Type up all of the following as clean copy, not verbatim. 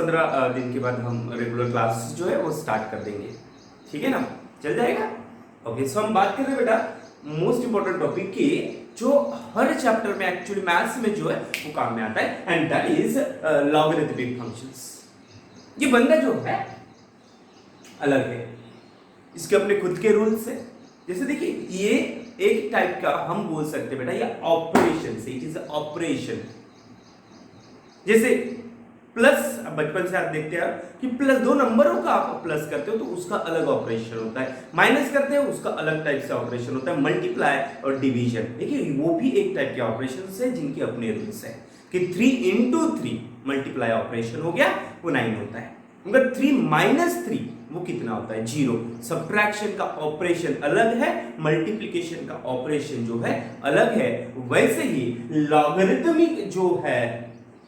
10-15 दिन के बाद हम रेगुलर क्लासेस जो है वो स्टार्ट कर देंगे, ठीक है ना, चल जाएगा। ओके, सो हम बात कर रहे हैं बेटा मोस्ट इंपॉर्टेंट टॉपिक की जो हर चैप्टर में एक्चुअली मैथ्स में जो है वो काम में आता है, and that is logarithmic functions. ये बंदा जो है अलग है, इसके अपने खुद के रूल्स है। जैसे देखिए ये एक टाइप का हम बोल सकते हैं बेटा ये ऑपरेशन से, इट इज ऑपरेशन। जैसे प्लस, बचपन से आप देखते हैं कि प्लस दो नंबरों का आप प्लस करते हो तो उसका अलग ऑपरेशन होता है, माइनस करते हो उसका अलग टाइप से ऑपरेशन होता है, मल्टीप्लाई और डिवीजन देखिए वो भी एक टाइप के ऑपरेशन है जिनके अपने रूल्स है कि 3 into 3 मल्टीप्लाई ऑपरेशन हो गया वो 9 होता है, मगर 3 - 3 वो कितना होता है 0। सब्ट्रैक्शन का ऑपरेशन अलग है, मल्टीप्लिकेशन का ऑपरेशन जो है अलग है। वैसे ही लॉगरिथमिक जो है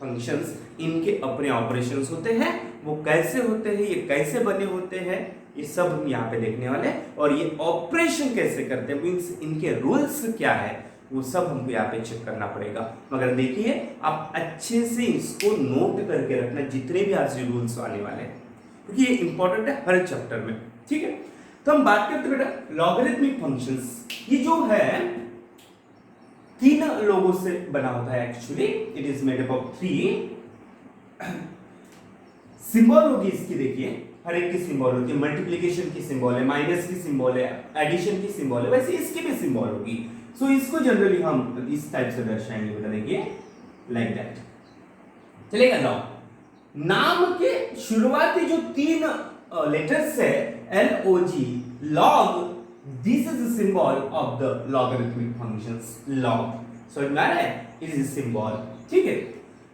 फंक्शंस इनके अपने ऑपरेशंस होते हैं, वो कैसे होते हैं, ये कैसे बने होते हैं, ये सब हम यहाँ पे देखने वाले हैं। और ये ऑपरेशन कैसे करते हैं, मींस इनके रूल्स क्या है, वो सब हमको यहाँ पे चेक करना पड़ेगा। मगर देखिए आप अच्छे से इसको नोट करके रखना जितने भी आज रूल्स आने वाले हैं, क्योंकि ये इंपॉर्टेंट है हर चैप्टर में, ठीक है। तो हम बात करते हैं बेटा लॉगरिथमिक फंक्शंस। ये जो है 3 लोगों से बना होता है actually, it is made up of 3। Symbol होगी इसकी, देखिए हर एक की सिंबल होती है, मल्टीप्लिकेशन की सिंबल है, माइनस की सिंबल है, एडिशन की सिंबल है, वैसे इसकी भी सिंबल होगी। सो इसको जनरली हम इस टाइप से दर्शाएंगे बेटा, देखिए लाइक दैट, चलेगा ना। नाम के शुरुआती जो 3 लेटर्स है LOG, log, this is the symbol of the logarithmic functions, log, समझ में आ रहा है, इट इज सिंबल, ठीक है।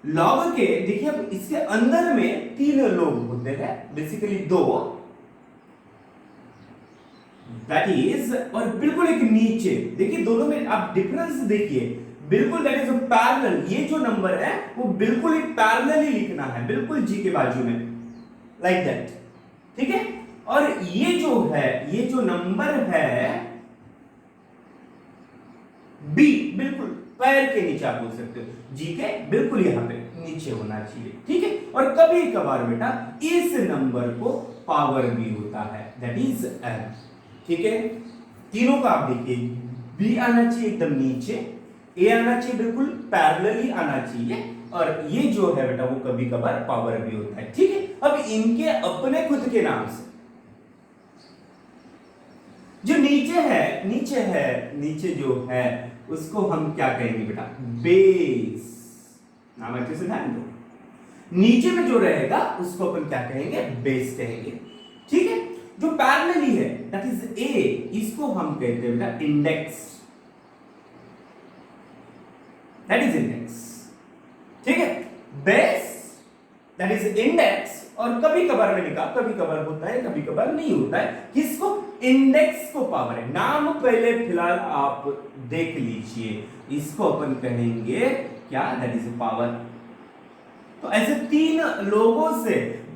लॉग के देखिए अब इसके अंदर में 3 लोग होते हैं, बेसिकली 2, दैट इज, और बिल्कुल एक नीचे देखिए दोनों में आप डिफरेंस देखिए, बिल्कुल दैट इज पैरेलल, ये जो नंबर है वो बिल्कुल ही पैरेलल ही लिखना है, बिल्कुल जी के बाजू में, लाइक दैट, ठीक है। और ये जो है, ये जो नंबर है बी, बिल्कुल पैर के नीचे आप बोल सकते हो, जी के बिल्कुल यहां पे नीचे होना चाहिए, ठीक है। और कभी कभार बेटा इस नंबर को पावर भी होता है, दैट इज एन, ठीक है। तीनों का आप देखिए, बी आना चाहिए एकदम नीचे, ए आना चाहिए बिल्कुल पैरेलली आना चाहिए, और ये जो है बेटा वो कभी कभार पावर भी होता है, ठीक है। अब इनके अपने खुद के नाम से जो नीचे है, नीचे जो है उसको हम क्या कहेंगे बेटा, बेस, नाम अच्छे से ध्यान दो, नीचे में जो रहेगा उसको अपन क्या कहेंगे, बेस कहेंगे, ठीक है। जो पैरेलली है दैट इज ए, इसको हम कहते हैं बेटा इंडेक्स, दैट इज इंडेक्स, ठीक है। बेस दैट इज इंडेक्स, और कभी कभार मैंने कहा कभी कभार होता है कभी कभार नहीं होता है, किसको, इंडेक्स को पावर है। नाम पहले फिलहाल आप देख लीजिए, इसको अपन कहेंगे क्या, दैट इज पावर। तो ऐसे 3 लोगों से,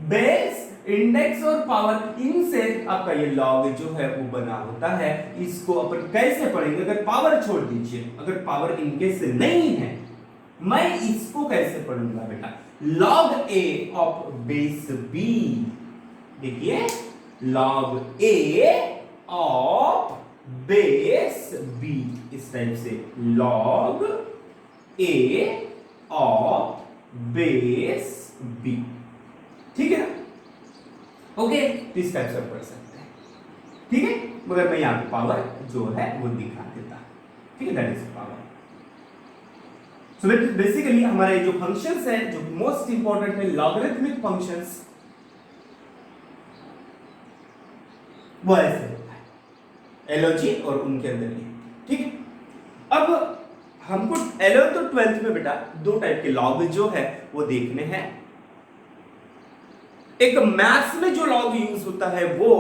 बेस, इंडेक्स और पावर, इनसे आपका ये लॉग जो है वो बना होता है। इसको अपन कैसे पढ़ेंगे, अगर पावर छोड़ दीजिए, अगर पावर इनके से नहीं है, मैं इसको कैसे पढ़ूंगा बेटा, log a of base b, देखिए log a of base b, इस टाइप से log a of base b, ठीक है ना। ओके, इस टाइप से पढ़ सकते हैं, ठीक है। मगर मैं यहां पे पावर जो है वो दिखा देता, ठीक है, that is power. So basically हमारे जो फंक्शंस है, जो मोस्ट इंपॉर्टेंट है लॉगरिथमिक फंक्शंस, वो ऐसे होता है एलओजी और उनके अंदर ये, ठीक है। अब हमको 11th और 12th में बेटा 2 टाइप के लॉग जो है वो देखने हैं। एक मैथ्स में जो लॉग यूज होता है वो,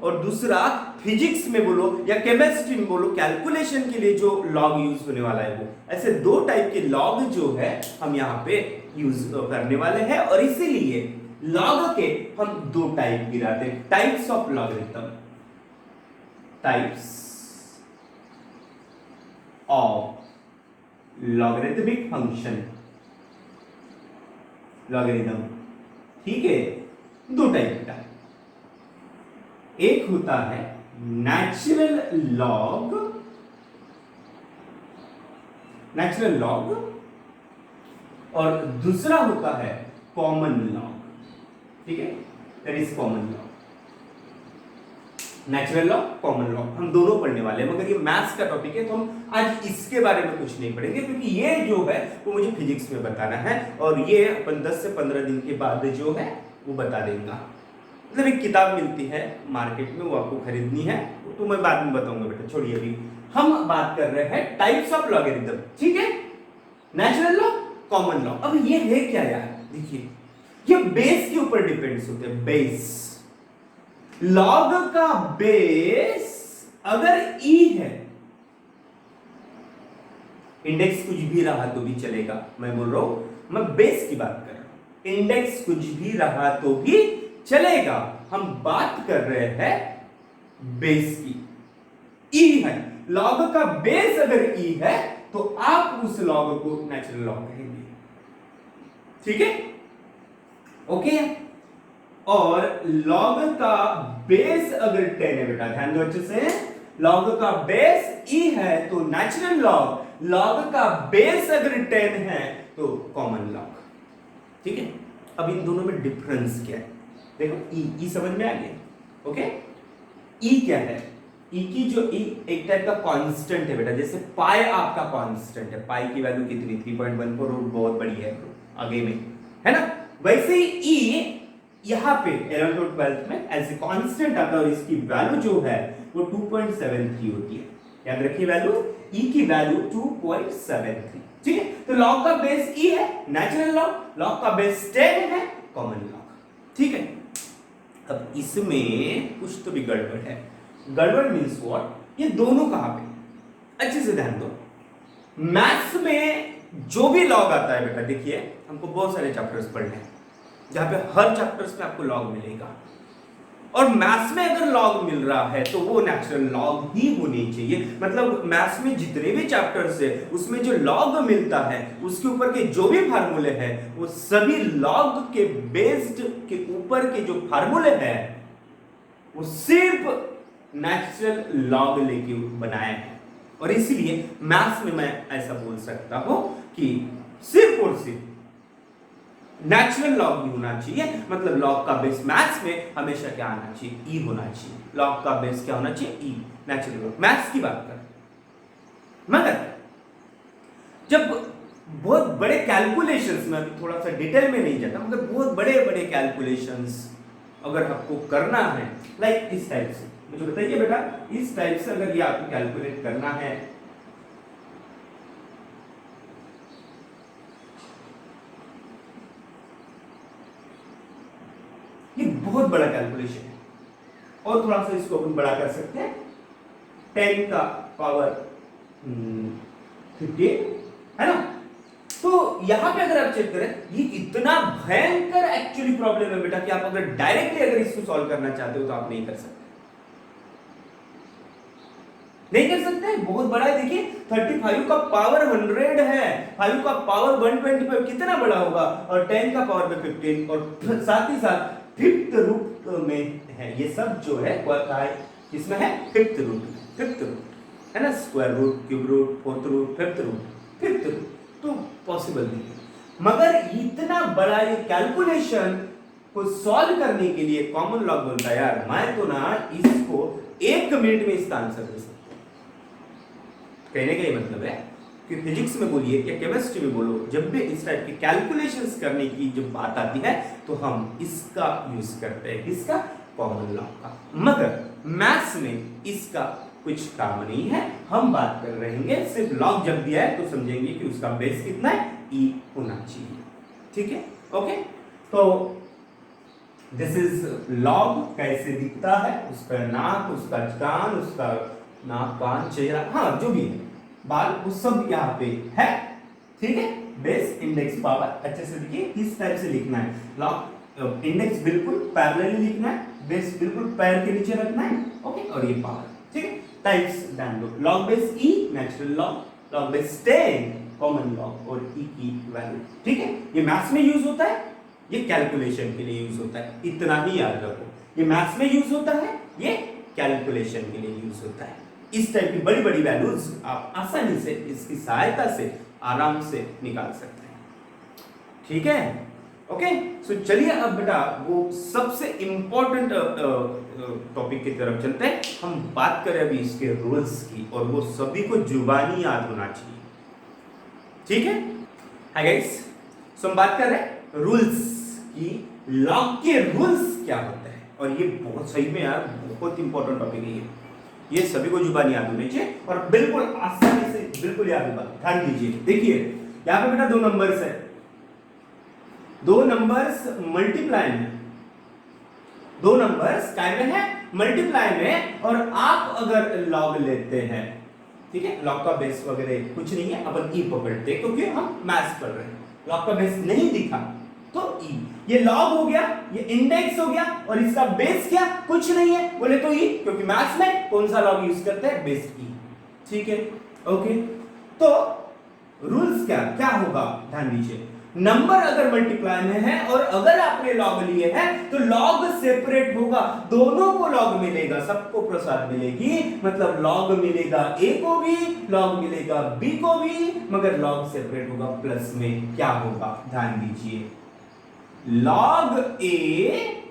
और दूसरा फिजिक्स में बोलो या केमिस्ट्री में बोलो, कैलकुलेशन के लिए जो लॉग यूज होने वाला है वो। ऐसे 2 टाइप के लॉग जो है हम यहाँ पे यूज करने वाले हैं, और इसीलिए लॉग के हम 2 टाइप गिराते हैं, types of logarithm, types of logarithmic function, logarithm, ठीक है, दो टाइप का, एक होता है नेचुरल लॉग और दूसरा होता है कॉमन लॉग। ठीक है, that is common log, natural law, common law, हम दोनों पढ़ने वाले हैं। मगर ये मैथ्स का टॉपिक है तो हम आज इसके बारे में कुछ नहीं पढ़ेंगे, क्योंकि ये जो है वो मुझे फिजिक्स में बताना है और ये अपन 10 से 15 दिन के बाद जो है वो बता देगा। मतलब एक किताब मिलती है मार्केट में, वो आपको खरीदनी है, तो मैं बाद में बताऊंगा बेटा, छोड़िए। अभी हम बात कर रहे हैं टाइप्स ऑफ लॉगरिथम। ठीक है, नेचुरल लॉ, कॉमन लॉ। अब ये है क्या यार, देखिए ये बेस के ऊपर डिपेंड्स होते हैं, बेस। लॉग का बेस अगर ई है, इंडेक्स कुछ भी रहा तो भी चलेगा, मैं बोल रहा हूं, मैं बेस की बात कर रहा हूं, इंडेक्स कुछ भी रहा तो भी चलेगा, हम बात कर रहे हैं बेस की। ई है, लॉग का बेस अगर ई है तो आप उस लॉग को नेचुरल लॉग कहेंगे। ठीक है, ओके। और लॉग का बेस अगर 10 है बेटा, ध्यान दो अच्छे से, लॉग का बेस ई है तो नेचुरल लॉग, लॉग का बेस अगर 10 है तो कॉमन लॉग। ठीक है, अब इन दोनों में डिफरेंस क्या है, देखो ई समझ में आ गया। ओके, ई क्या है, ई की जो ई एक टाइप का कांस्टेंट है बेटा, जैसे पाई आपका कांस्टेंट है, पाई की वैल्यू कितनी 3.14 और बहुत बड़ी है आगे में, है ना, वैसे ही ई यहां पे 11th और 12th में एज ए कांस्टेंट आता है और इसकी वैल्यू जो है वो 2.73 होती है। याद रखिए वैल्यू, ई की वैल्यू 2.73। ठीक है, तो लॉग का बेस ई है, नेचुरल लॉग, लॉग का बेस 10 है, कॉमन लॉग। ठीक है, अब इसमें कुछ तो भी गड़बड़ है। गड़बड़ मींस व्हाट, ये दोनों कहां पे, अच्छे से ध्यान दो। मैथ्स में जो भी लॉग आता है बेटा, देखिए हमको बहुत सारे चैप्टर्स पढ़ने हैं जहां पे हर चैप्टर्स में आपको लॉग मिलेगा, और मैथ्स में अगर लॉग मिल रहा है तो वो नेचुरल लॉग ही होनी चाहिए। मतलब मैथ्स में जितने भी चैप्टर्स है उसमें जो लॉग मिलता है उसके ऊपर के जो भी फार्मूले हैं वो सभी लॉग के बेस्ड के ऊपर के जो फार्मूले हैं वो सिर्फ नेचुरल लॉग लेके बनाए हैं। और इसीलिए मैथ्स में मैं ऐसा बोल सकता हूं कि सिर्फ और सिर्फ नेचुरल लॉग भी होना चाहिए। मतलब लॉग का बेस मैथ्स में हमेशा क्या आना चाहिए, ई होना चाहिए। लॉग का बेस क्या होना चाहिए, ई, नेचुरल लॉग। मैथ्स की बात कर, मगर जब बहुत बड़े कैलकुलेशंस में, अभी थोड़ा सा डिटेल में नहीं जाता, मगर बहुत बड़े बड़े कैलकुलेशंस अगर आपको करना है, लाइक इस टाइप से, मुझे बताइए बेटा, इस टाइप से अगर ये आपको कैलकुलेट करना है, ये बहुत बड़ा कैलकुलेशन है, और थोड़ा सा इसको अपन बड़ा कर सकते हैं, 10 का पावर 15, है ना। तो यहां पे अगर आप चेक करें, ये इतना भयंकर एक्चुअली प्रॉब्लम है बेटा कि आप अगर डायरेक्टली अगर इसको सॉल्व करना चाहते हो तो आप नहीं कर सकते, नहीं कर सकते, बहुत बड़ा है। देखिए 35 का पावर 100 है, 5 का पावर 125 कितना बड़ा होगा, और 10 का पावर में 15, और साथ ही साथ फिफ्थ रूट में है। ये सब जो है इसमें है फिफ्थ रूट है ना, square root, cube root, fourth root, fifth root तो पॉसिबल नहीं है। मगर इतना बड़ा ये कैलकुलेशन को सॉल्व करने के लिए कॉमन लॉग बोलता है, यार मैं तो ना इसको 1 मिनट में इसका आंसर दे सकता हूं। कहने का ये मतलब है कि फिजिक्स में बोलिए या केमिस्ट्री में बोलो, जब भी इस टाइप के कैलकुलेशंस करने की जब बात आती है तो हम इसका यूज करते हैं, किसका, कॉमन लॉ का। मगर मैथ्स में इसका कुछ काम नहीं है, हम बात कर रहे हैं सिर्फ लॉग जब दिया है तो समझेंगे कि उसका बेस कितना है, ई होना चाहिए। ठीक है, ओके। तो दिस इज लॉग, कैसे दिखता है, उसका नाक, उसका कान, उसका नाक, कान, चेहरा, हाँ जो भी है, बाल, वो सब यहाँ पे है। ठीक है, बेस, इंडेक्स, पावर, अच्छे से देखिए इस टाइप से लिखना है। लॉग इंडेक्स बिल्कुल पैरेलली लिखना है, बेस बिल्कुल पैर के नीचे रखना है, ओके, और ये पावर। ठीक है, टाइप्स ध्यान दो, log base e, natural log, log base 10, common log, और ई की वैल्यू। ठीक है, ये मैथ्स में यूज होता है, ये कैलकुलेशन के लिए यूज होता है, इतना ही याद रखो। ये मैथ्स में यूज होता है, ये कैलकुलेशन के लिए यूज होता है। इस टाइप की बड़ी बड़ी वैल्यूज आप आसानी से इसकी सहायता से आराम से निकाल सकते हैं। ठीक है, ओके। सो चलिए अब बेटा वो सबसे इंपॉर्टेंट टॉपिक की तरफ चलते हैं। हम बात करें अभी इसके रूल्स की, और वो सभी को जुबानी याद होना चाहिए। ठीक है, हाय गाइस, सो हम बात कर रहे हैं रूल्स की। लॉग के रूल्स क्या होते हैं, और ये बहुत सही में यार बहुत इंपॉर्टेंट टॉपिक है ये सभी को जुबानी याद होनी चाहिए, और बिल्कुल आसानी से बिल्कुल याद होगा। ध्यान दीजिए, देखिए यहां पे बेटा दो नंबर्स है, दो नंबर्स मल्टीप्लाई में, दो नंबर्स काय में है, मल्टीप्लाई में, और आप अगर लॉग लेते हैं, ठीक है, लॉग का बेस वगैरह कुछ नहीं है, अपन ई पकड़ते हैं क्योंकि हम मैथ्स पढ़ रहे हैं। लॉग का बेस नहीं दिखा तो ई, ये लॉग हो गया, ये इंडेक्स हो गया, और इसका बेस क्या, कुछ नहीं है, बोले तो ई, क्योंकि मैथ्स में कौन सा लॉग यूज करते हैं, बेस ई। ठीक है, ओके। तो रूल्स क्या क्या होगा, ध्यान दीजिए। नंबर अगर मल्टीप्लाई में है और अगर आपने लॉग लिए हैं तो लॉग सेपरेट होगा, दोनों को लॉग मिलेगा, सबको प्रसाद मिलेगी, मतलब लॉग मिलेगा ए को भी, लॉग मिलेगा बी को भी, मगर लॉग सेपरेट होगा। प्लस में क्या होगा, ध्यान दीजिए, log a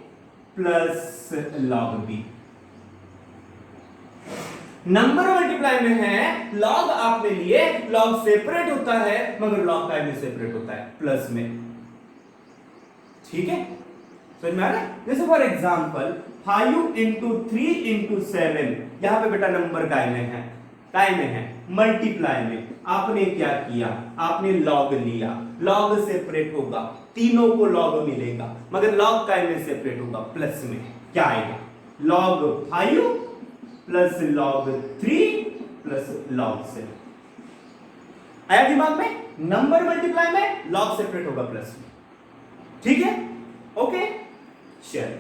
plus log b. Number multiply में है, लॉग आपने लिए, लॉग सेपरेट होता है, मगर लॉग टाइम में सेपरेट होता है, प्लस में। ठीक है, समझ में आ रहा है? जैसे फॉर एग्जांपल 5 इंटू 3 इंटू 7, यहां पे बेटा नंबर काय में है, काय में है, मल्टीप्लाई में। आपने क्या किया, आपने लॉग लिया, लॉग सेपरेट होगा, तीनों को लॉग मिलेगा, मगर लॉग काय में सेपरेट होगा, प्लस में। क्या आएगा, log 5 plus log 3 plus log 7। आया दिमाग में? नंबर मल्टीप्लाई में, लॉग सेपरेट होगा, प्लस में। ठीक है, ओके, चलिए,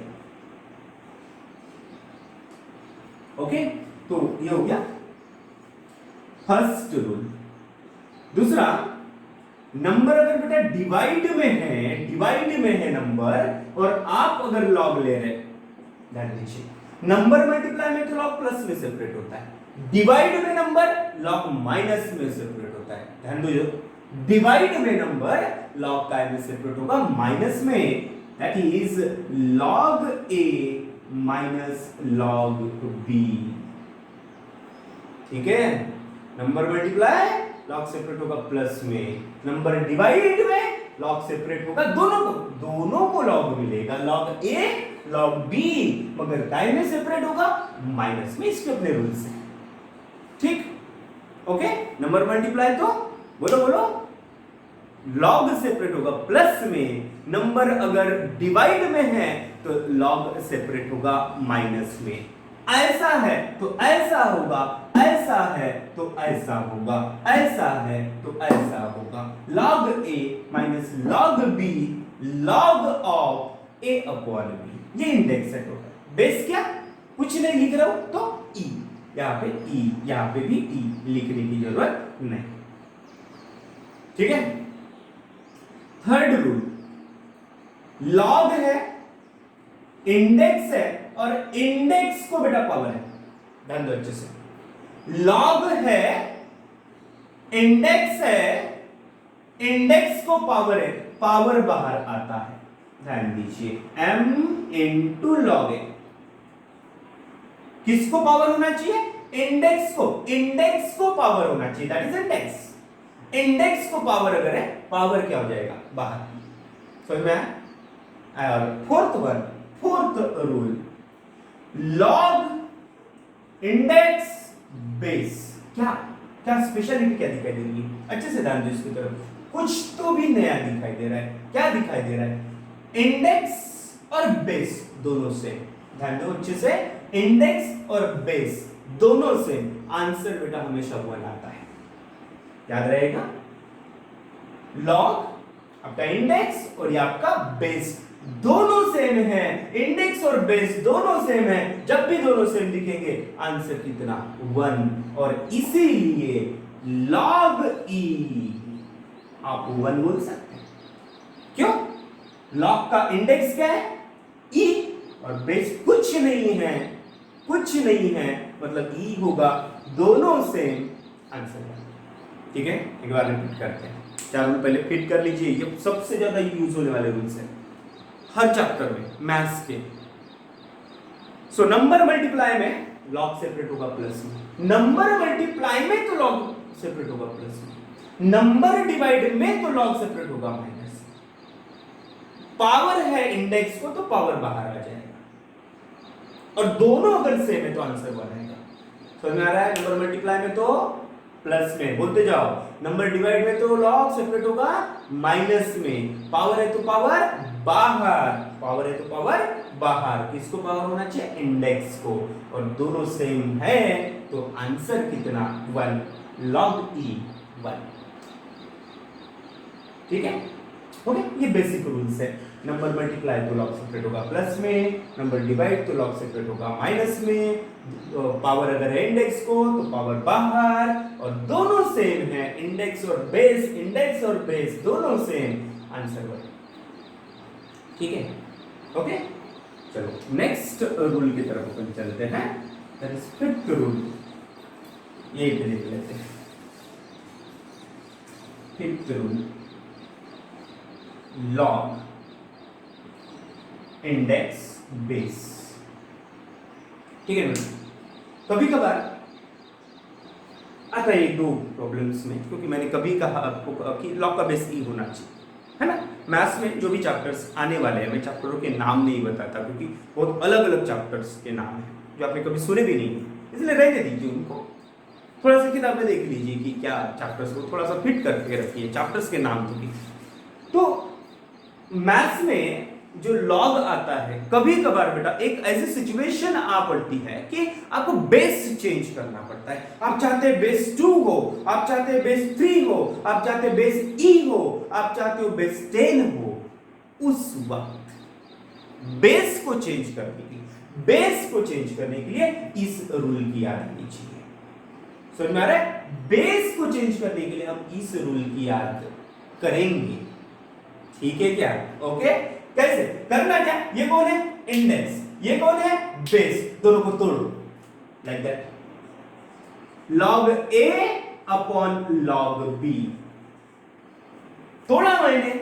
ओके। तो ये हो गया फर्स्ट रूल। दूसरा, नंबर अगर बेटा डिवाइड में है, डिवाइड में है नंबर, और आप अगर लॉग ले रहे, ध्यान दीजिए, नंबर मल्टीप्लाई में तो लॉग प्लस में सेपरेट होता है, डिवाइड में नंबर लॉग माइनस में सेपरेट होता है। ध्यान दो, डिवाइड में नंबर लॉग काय में सेपरेट होगा, माइनस में, that is log A minus log B. ठीक है, नंबर मल्टीप्लाई लॉग सेपरेट होगा प्लस में, नंबर डिवाइड में लॉग सेपरेट होगा, दोनों को लॉग मिलेगा, लॉग ए लॉग बी, मगर काय में सेपरेट होगा, माइनस में। इसके अपने रूल्स हैं। ठीक, ओके। नंबर मल्टीप्लाई तो बोलो बोलो, लॉग सेपरेट होगा प्लस में, नंबर अगर डिवाइड में है तो लॉग सेपरेट होगा माइनस में। ऐसा है तो ऐसा होगा, ऐसा है तो ऐसा होगा, ऐसा है तो ऐसा होगा। Log A minus log B, log of A upon B, ये इंडेक्स सेट होगा। बेस क्या, कुछ नहीं लिख रहा हूं तो ई, यहां पे ई, यहां पे भी ई, लिखने की जरूरत नहीं। ठीक है, थर्ड रूल, लॉग है, इंडेक्स है, और इंडेक्स को बेटा पावर है। ध्यान दो अच्छे से, लॉग है, इंडेक्स है, इंडेक्स को पावर है, पावर बाहर आता है। ध्यान दीजिए, m इंटू लॉग ए, किसको पावर होना चाहिए, इंडेक्स को, इंडेक्स को पावर होना चाहिए, दैट इज इंडेक्स। इंडेक्स को पावर अगर है, पावर क्या हो जाएगा, बाहर। समझ में आया? और fourth rule, log index base, क्या क्या स्पेशलिटी क्या दिखाई दे रही है, अच्छे से ध्यान दो इसकी तरफ। कुछ तो भी नया दिखाई दे रहा है, क्या दिखाई दे रहा है, इंडेक्स और बेस दोनों से। ध्यान दो अच्छे से, इंडेक्स और बेस दोनों से, आंसर बेटा हमेशा 1 आता है, याद रहेगा। लॉग आपका इंडेक्स और ये आपका बेस दोनों सेम है, इंडेक्स और बेस दोनों सेम है, जब भी दोनों सेम दिखेंगे आंसर कितना, 1। और इसीलिए लॉग ई आप 1 बोल सकते हैं। क्यों, लॉग का इंडेक्स क्या है? ई, और बेस कुछ नहीं है, कुछ नहीं है, मतलब ई होगा, दोनों सेम, आंसर है। ठीक है, एक बार रिपीट करते हैं, चार रूल पहले फिट कर लीजिए, ये सबसे ज्यादा यूज होने वाले रूल्स हैं हर चैप्टर में मैथ्स के। सो नंबर मल्टीप्लाई में लॉग सेपरेट होगा प्लस में, नंबर मल्टीप्लाई में तो लॉग सेपरेट होगा प्लस में, नंबर डिवाइड में तो लॉग सेपरेट होगा माइनस। पावर है इंडेक्स को तो पावर बाहर आ जाएगा, और दोनों अगर सेम है तो आंसर बनेगा। समझ में आ रहा है? नंबर मल्टीप्लाई में तो प्लस में, बोलते जाओ, नंबर डिवाइड में तो लॉग सेपरेट होगा माइनस में, पावर है तो पावर बाहर, पावर है तो पावर बाहर, किसको पावर होना चाहिए? इंडेक्स को, और दोनों सेम है तो आंसर कितना? 1, लॉग ई 1। ठीक है, ओके, ये बेसिक रूल्स है। नंबर मल्टीप्लाई तो लॉग सेपरेट होगा प्लस में, नंबर डिवाइड तो लॉग सेपरेट होगा माइनस में, पावर अगर है इंडेक्स को तो पावर बाहर, और दोनों सेम है, इंडेक्स और बेस दोनों सेम, आंसर 1। ठीक है, ओके, चलो नेक्स्ट रूल की तरफ अपन चलते हैं, दैट इज फिफ्थ रूल। ये देख लेते हैं, fifth rule, log index base. ठीक है, कभी कभार आता है एक दो प्रॉब्लम्स में, क्योंकि मैंने कभी कहा आपको कि लॉग का बेस ई होना चाहिए, है ना। मैथ्स में जो भी चैप्टर्स आने वाले हैं, मैं चैप्टरों के नाम नहीं बताता, क्योंकि बहुत अलग अलग चैप्टर्स के नाम हैं जो आपने कभी सुने भी नहीं, इसलिए रहने दीजिए उनको, थोड़ा सा किताबें देख लीजिए कि क्या चैप्टर्स को थोड़ा सा फिट करके रखिए, चैप्टर्स के नाम तो मैथ्स में जो लॉग आता है, कभी कभार बेटा एक ऐसी सिचुएशन आ पड़ती है कि आपको बेस चेंज करना पड़ता है। आप चाहते हैं बेस 2 हो, आप चाहते हैं बेस 3 हो, आप चाहते हैं बेस ई हो, आप चाहते हो बेस 10 हो, उस वक्त बेस को चेंज करने के लिए इस रूल की याद आनी चाहिए। समझ में आ रहा है? बेस को चेंज करने के लिए हम इस रूल की याद करेंगे। ठीक है क्या? ओके, कैसे करना? क्या, ये कौन है? इंडेक्स, ये कौन है? बेस, दोनों को तोड़ो like that, log A upon log B, तोड़ा मैंने,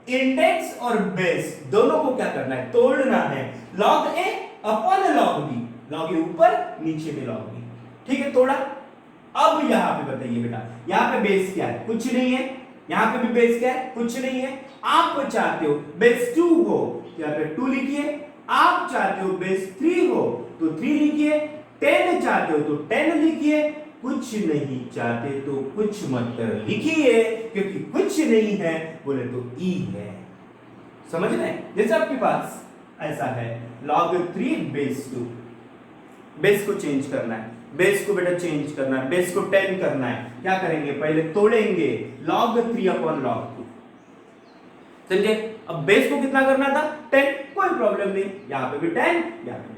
इंडेक्स और बेस दोनों को क्या करना है? तोड़ना है, log A upon log B, log ए ऊपर, नीचे में लॉग बी। ठीक है, तोड़ा। अब यहां पे बताइए बेटा, यहां पे बेस क्या है? कुछ नहीं है, यहां पे भी बेस क्या है? कुछ नहीं है। आप चाहते हो बेस 2 हो, यहां पे 2 लिखिए, आप चाहते हो बेस 3 हो तो 3 लिखिए, 10 चाहते हो तो 10 लिखिए, कुछ नहीं चाहते तो कुछ मत लिखिए, क्योंकि कुछ नहीं है बोले तो ई है। समझ रहे हैं? जैसे आपके पास ऐसा है log 3 बेस 2, बेस को चेंज करना है, बेस को बेटा चेंज करना है, बेस को 10 करना है, क्या करेंगे? पहले तोड़ेंगे, log 3 अपॉन log 2, समझे? अब बेस को कितना करना था? 10, कोई प्रॉब्लम नहीं, यहां पे भी 10, यहां पे भी 10।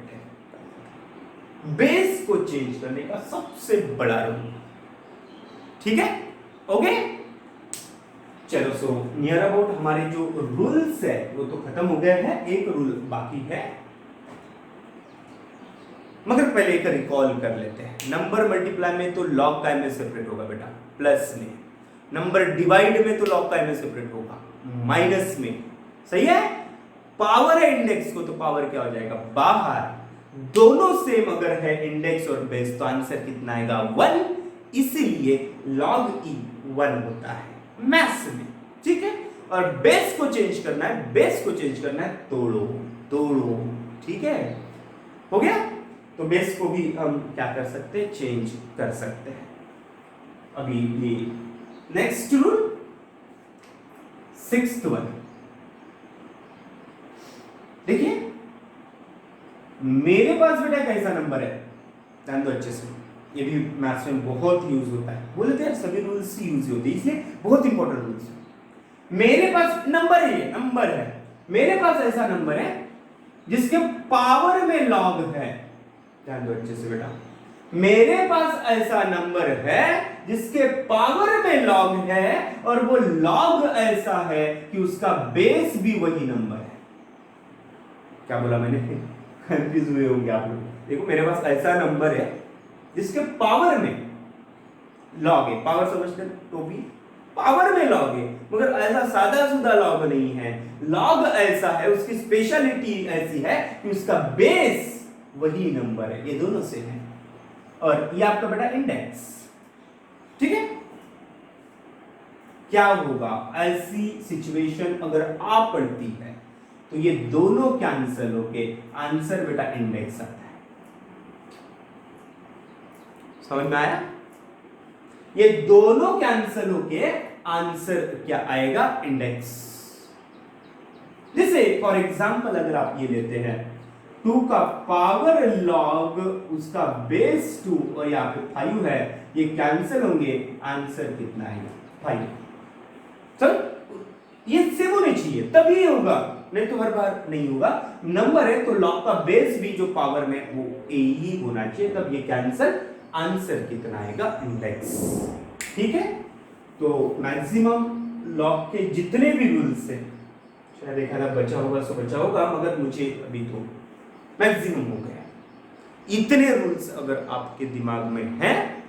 बेस को चेंज करने का सबसे बड़ा रूल। ठीक है, ओके, चलो। सो नियर अबाउट हमारे जो रूल्स है वो तो खत्म हो गए हैं, एक रूल बाकी है, मगर पहले एक रिकॉल कर लेते हैं। नंबर मल्टीप्लाई में तो लॉग का में सेपरेट होगा बेटा प्लस में, नंबर डिवाइड में तो लॉग का में सेपरेट होगा माइनस में, सही है। पावर है इंडेक्स को तो पावर क्या हो जाएगा? बाहर। दोनों सेम अगर है इंडेक्स और बेस तो आंसर कितना आएगा? 1, इसीलिए लॉग ई 1 होता है मैथ्स में। ठीक है, और बेस को चेंज करना है, बेस को चेंज करना है, तोड़ो तोड़ो। ठीक है, हो गया। तो बेस को भी हम क्या कर सकते हैं? चेंज कर सकते हैं। अभी ये नेक्स्ट रूल, 6th वन देखिए, मेरे पास बेटा कैसा नंबर है, ध्यान दो अच्छे से, ये भी मैथ्स में बहुत यूज होता है। बोले थे यार सभी रूल्स यूज होते हैं, इसलिए बहुत इंपॉर्टेंट रूल्स है। मेरे पास नंबर है, ये नंबर है, मेरे पास ऐसा नंबर है जिसके पावर में लॉग है, ध्यान दो अच्छे से बेटा, मेरे पास ऐसा नंबर है जिसके पावर में लॉग है और वो लॉग ऐसा है कि उसका बेस भी वही नंबर है। क्या बोला मैंने? कंफ्यूज हुए होंगे आप लोग। देखो मेरे पास ऐसा नंबर है जिसके पावर में लॉग है, पावर समझते तो भी पावर में लॉग है, मगर ऐसा सादा सुधा लॉग नहीं है। लॉग ऐसा है, उसकी स्पेशलिटी ऐसी है कि उसका बेस वही नंबर है, ये दोनों से है। और ये आपका बेटा इंडेक्स, ठीक है। क्या होगा ऐसी सिचुएशन अगर आ पड़ती है तो ये दोनों कैंसिल होके आंसर बेटा इंडेक्स आता है। समझ में आया? ये दोनों कैंसिल होके आंसर क्या आएगा? इंडेक्स। जैसे फॉर एग्जांपल अगर आप ये लेते हैं 2 का पावर लॉग उसका बेस 2 और यहाँ पे 5 है, ये कैंसिल होंगे, आंसर कितना आएगा? 5। चल ये सेम होने चाहिए तभी होगा, नहीं तो हर बार नहीं होगा। नंबर है तो लॉग का बेस भी जो पावर में वो ए ही होना चाहिए, तब ये कैंसिल, आंसर कितना आएगा? इंडेक्स। ठीक है, तो मैक्सिमम लॉग के जितने भी रूल्स हैं, शायद एक आधा बचा होगा सो बचा होगा, मगर मुझे अभी तो मैक्सिमम हो गया। इतने रूल्स अगर आपके दिमाग में हैं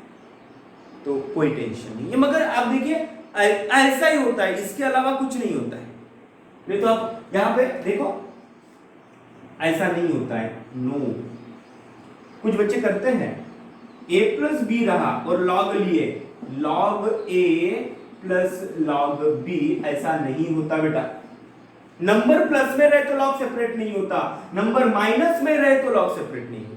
तो कोई टेंशन नहीं है, मगर आप देखिए ऐसा ही होता है, इसके अलावा कुछ नहीं होता है। नहीं तो आप यहां पे देखो ऐसा नहीं होता है, नो। कुछ बच्चे करते हैं a प्लस बी रहा और लॉग लिए, log a plus log b, ऐसा नहीं होता बेटा। नंबर प्लस में रहे तो लॉग सेपरेट नहीं होता, नंबर माइनस में रहे तो लॉग सेपरेट नहीं होता,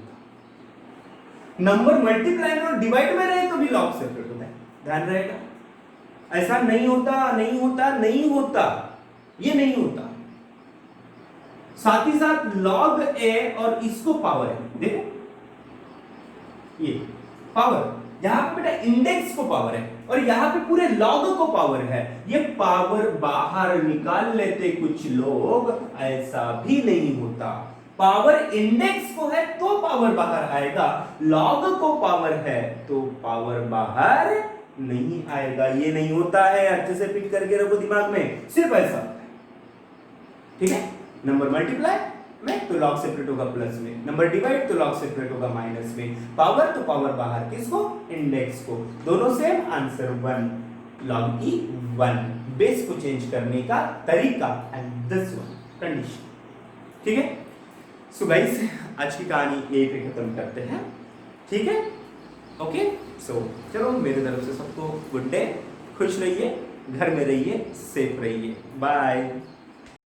नंबर मल्टीप्लाई में और डिवाइड में रहे तो भी लॉग सेपरेट होता है। ध्यान रहेगा, ऐसा नहीं होता, नहीं होता, नहीं होता, ये नहीं होता। साथ ही साथ लॉग ए और इसको पावर है, देखो ये पावर, यहां पे बेटा इंडेक्स को पावर है और यहां पे पूरे लॉग को पावर है। ये पावर बाहर निकाल लेते कुछ लोग, ऐसा भी नहीं होता। पावर इंडेक्स को है तो पावर बाहर आएगा, लॉग को पावर है तो पावर बाहर नहीं आएगा। ये नहीं होता है, अच्छे से फिट करके रखो दिमाग में, सिर्फ ऐसा होता है। ठीक है, नंबर मल्टीप्लाई में तो लॉग सेपरेट होगा प्लस में, नंबर डिवाइड तो लॉग सेपरेट होगा माइनस में, पावर तो पावर बाहर, किसको? इंडेक्स को। दोनों सेम, आंसर 1, लॉग ई 1। बेस को चेंज करने का तरीका एंड दिस वन कंडीशन। ठीक है, सो गाइस आज की कहानी यही पे खत्म करते हैं। ठीक है, ओके। सो चलो मेरे तरफ से सबको गुड डे, खुश रहिए, घर में रहिए, सेफ रहिए, बाय।